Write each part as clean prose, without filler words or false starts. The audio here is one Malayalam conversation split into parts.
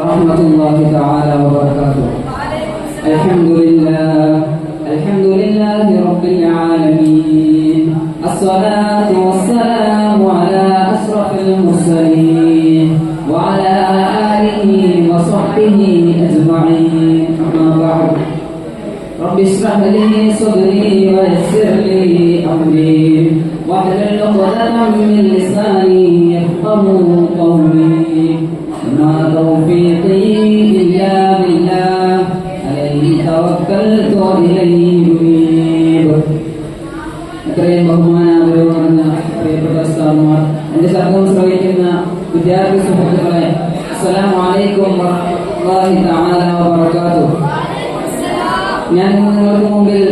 ورحمة الله تعالى وبركاته. الحمد لله رب العالمين. الصلاة والسلام على أشرف المرسلين وعلى آله وصحبه أجمعين. أما بعد، رب اشرح لي صدري ويسر لي أمري واحلل عقدة من لساني يفقهوا قولي. ما توفيقي إلا بالله عليه توكلت وإليه أنيب. ഇത്രയും ബഹുമാനാദരവുന്ന പ്രിയപ്പെട്ട ഉസ്താദുമാർ, എന്റെ ശബ്ദം ശ്രവിക്കുന്ന വിദ്യാർത്ഥി സുഹൃത്തുക്കളെ, അസ്സലാമു അലൈക്കും വറഹ്മത്തുള്ളാഹി തആല വബറകാതുഹു. ഞാൻ നിങ്ങൾക്ക് മുമ്പിൽ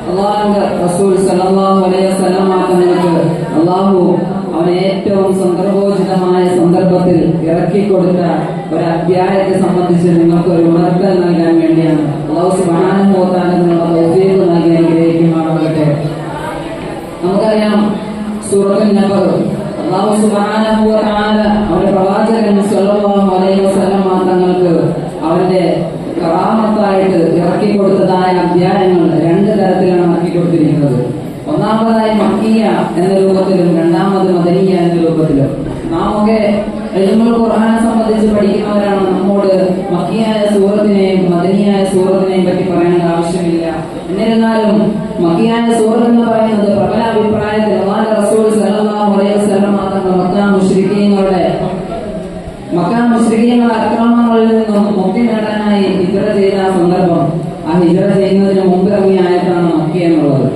അല്ലാഹുവിന്റെ റസൂൽ സല്ലല്ലാഹു അലൈഹി വസല്ലം തങ്ങൾക്ക് അല്ലാഹു അവനെ ഏറ്റവും സന്ദർഭോചിതമായ സന്ദർഭത്തിൽ ഇറക്കിക്കൊടുത്ത ഒരു അധ്യായത്തെ സംബന്ധിച്ച് നിങ്ങൾക്ക് ഒരു ഉണർത്തൽ നൽകാൻ വേണ്ടിയാണ്. അല്ലാഹു സുബ്ഹാനഹു വ തആല നിങ്ങൾക്ക് തൗഫീഖ് നൽകി അനുഗ്രഹിക്കുമാറാകട്ടെ. നമുക്കറിയാം, സൂറത്തുൽ നബഅ അല്ലാഹു സുബ്ഹാനഹു വ തആല അവരുടെ പ്രവാചകൻ സല്ലല്ലാഹു അലൈഹി വസല്ലം തങ്ങൾക്ക് അവരുടെ കറാമത്തായിട്ട് ഇറക്കിക്കൊടുത്തതായ അധ്യായങ്ങൾ രണ്ട് തരത്തിലാണ് ഇറക്കിക്കൊടുത്തിരിക്കുന്നത്. ഒന്നാമതായി മക്കിയ എന്ന രൂപത്തിലും രണ്ടാമത് മദനിയ എന്ന രൂപത്തിലും. നാമൊക്കെ ഇൽമുൽ ഖുർആനെ സംബന്ധിച്ച് പഠിക്കുന്നവരാണ്. നമ്മോട് മക്കിയായ സൂറത്തിനെയും മദനിയായ സൂറത്തിനെയും പറ്റി പറയേണ്ട ആവശ്യമില്ല. എന്നിരുന്നാലും മക്കിയായ സൂറത്ത് എന്ന് പറയുന്നത് പ്രബല അഭിപ്രായത്തിൽ അല്ലാഹുവിന്റെ റസൂൽ സല്ലല്ലാഹു അലൈഹി വസല്ലം തങ്ങൾ മക്ക മുശ്രിക്കീങ്ങളുടെ ആക്രമണങ്ങളിൽ നിന്നും മുക്തി നേടാനായി ഹിജ്റ ചെയ്ത സന്ദർഭം, ആ ഹിജ്റ ചെയ്യുന്നതിന് മുമ്പ് ഇറങ്ങിയ ആയത്താണ് മക്കി എന്നുള്ളത്.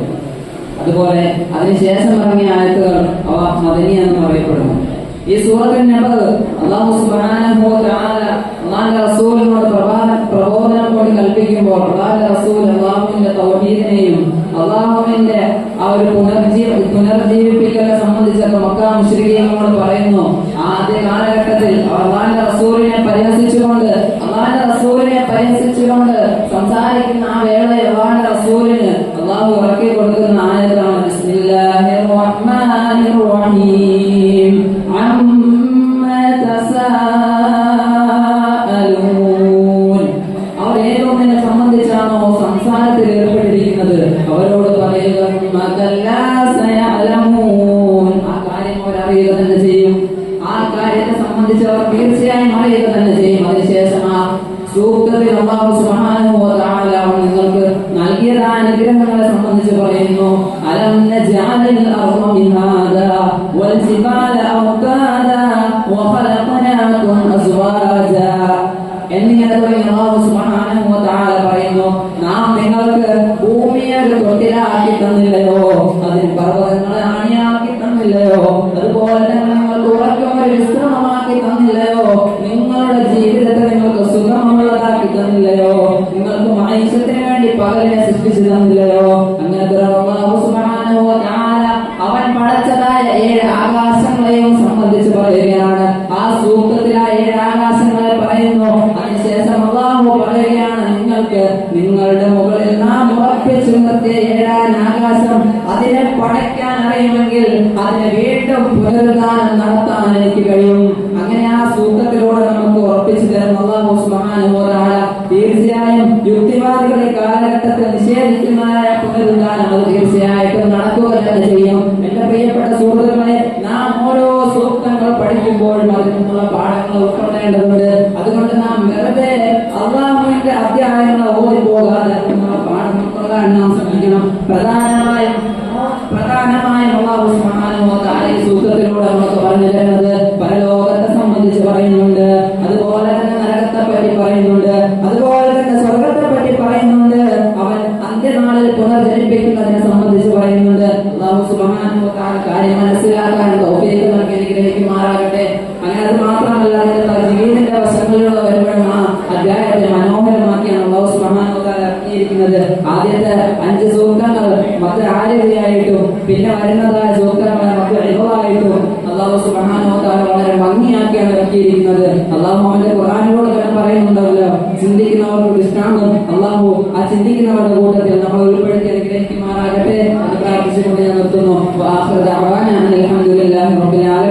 അതുപോലെ അതിനുശേഷം ഇറങ്ങിയ ആയത്തുകൾ അവ മദനിയ എന്ന് പറയപ്പെടുന്നു. ഈ സൂറത്തുൽ നബഅ അല്ലാഹു സുബ്ഹാനഹു വ തആല അല്ലാഹുവിന്റെ റസൂലിനോട് പ്രബോധനം കൊണ്ട് കൽപ്പിക്കുമ്പോൾ അല്ലാഹുവിന്റെ റസൂൽ അല്ലാഹുവിന്റെ തൗഹീദിനെയും അല്ലാഹുവിന്റെ ആ ഒരു പുനർജീവിപ്പിക്കലിനെ സംബന്ധിച്ചൊക്കെ മക്ക മുശ്രിക്കീങ്ങളോട് പറയുന്നു. ആദ്യ കാലഘട്ടത്തിൽ അല്ലാഹുവിന്റെ റസൂലിനെ പരിഹസിച്ചുകൊണ്ട് സംസാരിക്കുന്ന ആ വേളയിൽ അല്ലാഹുവിന്റെ റസൂലിന് അല്ലാഹു ഇറക്കി കൊടുക്കുന്ന ആയത്താണ് ബിസ്മില്ലാഹിർ റഹ്മാനിർ റഹീം അമ്മാ തസാഅലൂൻ. അവർ ഏതൊന്നിനെ സംബന്ധിച്ചാണോ സംസാരത്തിൽ ഏർപ്പെട്ടിരിക്കുന്നത് അവരോട് പറയുക, ആ കാര്യം അവർ അറിയുക തന്നെ ചെയ്യും. ആ കാര്യത്തെ സംബന്ധിച്ച് അവർ തീർച്ചയായും അറിയുക തന്നെ ചെയ്യും. അതിനുശേഷം ആ സൂക്തത്തിൽ അല്ലാഹു സുബ്ഹാനഹു വ തആല നിങ്ങൾക്ക് നൽകിയതായ അനുഗ്രഹങ്ങളെ സംബന്ധിച്ച് പറയുന്നു. അലം നജഅലിൽ അർള മിഹാദാ വൽ ജിബാല ഔതാദാ വ ഖലഖനാകും അസ്വാജാ എന്നിങ്ങനെ തുടങ്ങി അല്ലാഹു സുബ്ഹാനഹു വ തആല പറയുന്നു, നാം നിങ്ങൾക്ക് ഭൂമിയെ ഒരു തൊട്ടിലാക്കി തന്നില്ലയോ, അതിന് പർവ്വതങ്ങളെ അണിയാക്കി തന്നില്ലയോ, അതുപോലെ തന്നെ നിങ്ങൾക്ക് ഉറക്കം ഒരു വിശ്രമമാക്കി തന്നില്ലയോ, നിങ്ങളുടെ ജീവിതത്തെ നിങ്ങൾക്ക് സുഖമുള്ളതാക്കി തന്നില്ലയോ, നിങ്ങൾക്ക് മനുഷ്യത്തിന് വേണ്ടി പകലിനെ സൃഷ്ടിച്ചു തന്നില്ലയോ. അങ്ങനത്തെ അല്ലാഹു സുബ്ഹാനഹു വ തആല അവൻ പടച്ചതായ 7 ആകാശങ്ങളെയും സംബന്ധിച്ച് പറയുകയാണ്. ആ സൂക്തത്തിൽ ആ 7 ആകാശങ്ങളെ പറയുന്നു. അതിനുശേഷം അല്ലാഹു പറയുകയാണ്, നിങ്ങൾക്ക് നിങ്ങളുടെ മുകളിൽ നാം ഉറപ്പിച്ചു നിർത്തിയ 7 ആകാശം അതിനെ പടയ്ക്കാൻ അറിയുമെങ്കിൽ അതിനെ വീണ്ടും പുനരുദ്ധാനം നടത്താൻ എനിക്ക് കഴിയും. അങ്ങനെ ആ സൂക്തത്തിലൂടെ നമുക്ക് ഉറപ്പിച്ചു തരുന്ന അല്ലാഹു സുബ്ഹാനഹു വ തആല തീർച്ചയായും യുക്തിവാദികളെ കാലഘട്ടത്തിൽ നിഷേധിക്കുന്നതായ പുനരുദ്ധാനം അത് തീർച്ചയായിട്ടും നടക്കുക തന്നെ ചെയ്യും. എന്റെ പ്രിയപ്പെട്ട സുഹൃത്തുക്കളെ, നാം ഓരോ സൂക്തങ്ങൾ പഠിക്കുമ്പോഴും അതിൽ നിന്നുള്ള പാഠങ്ങൾ ഉൾക്കൊള്ളേണ്ടതുണ്ട്. അതുകൊണ്ട് നാം വെറുതെ അല്ലാഹുവിന്റെ അധ്യായങ്ങൾ ഓതി പോകാതെ പാഠം ഉൾക്കൊള്ളാൻ നാം ശ്രമിക്കണം. പ്രധാനമായും അല്ലാഹു സുബ്ഹാനഹു വ തആല ഈ സൂക്തത്തിലൂടെ നമുക്ക് പറഞ്ഞു തരുന്നത് പരലോകത്തെ സംബന്ധിച്ച് പറയുന്നുണ്ട്, അതുപോലെ തന്നെ നരകത്തെ പറ്റി പറയുന്നുണ്ട്, അതുപോലെ തന്നെ സ്വർഗത്തെ പറ്റി പറയുന്നുണ്ട്, അവൻ അന്ത്യനാളിൽ പുനർജനിപ്പിക്കുന്നതിനെ സംബന്ധിച്ച് പറയുന്നുണ്ട്. അല്ലാഹു സുബ്ഹാനഹു വ തആല കാര്യം മനസ്സിലാക്കാൻ തൗഫീഖ് നൽകി അനുഗ്രഹിക്കുമാറാകട്ടെ. അങ്ങനെ അത് മാത്രമല്ല, ജീവിതത്തിന്റെ വശങ്ങളിലുള്ള വരുമ്പോഴും ആ അധ്യായത്തെ മനോഹരമാക്കിയാണ് അല്ലാഹു സുബ്ഹാനഹു വ തആല ഇറക്കിയിരിക്കുന്നത്. ആദ്യത്തെ 5 സൂക്തങ്ങൾ മറ്റ് ആര്യതയായിട്ടും പിന്നെ വരുന്നതായ സൂക്തങ്ങൾ മറ്റ് ഇബാദത്തായിട്ടും അല്ലാഹു സുബ്ഹാനഹു വ തആല വളരെ ഭംഗിയാക്കിയാണ് ഇറക്കിയിരിക്കുന്നത്. അല്ലാഹു അവന്റെ ഖുർആനിലൂടെ തന്നെ പറയുന്നുണ്ടല്ലോ, ചിന്തിക്കുന്നവർക്ക് ദൃഷ്ടാന്തം. അല്ലാഹു ആ ചിന്തിക്കുന്നവരുടെ കൂട്ടത്തിൽ നമ്മൾ ഉൾപ്പെടുത്തി അനുഗ്രഹിക്കുമാറാകട്ടെ എന്ന് പ്രാർത്ഥിച്ചുകൊണ്ട് ഞാൻ നിർത്തുന്നു. വആഖിറു ദഅവാനാ അൽഹംദുലില്ലാഹി റബ്ബിൽ ആലമീൻ.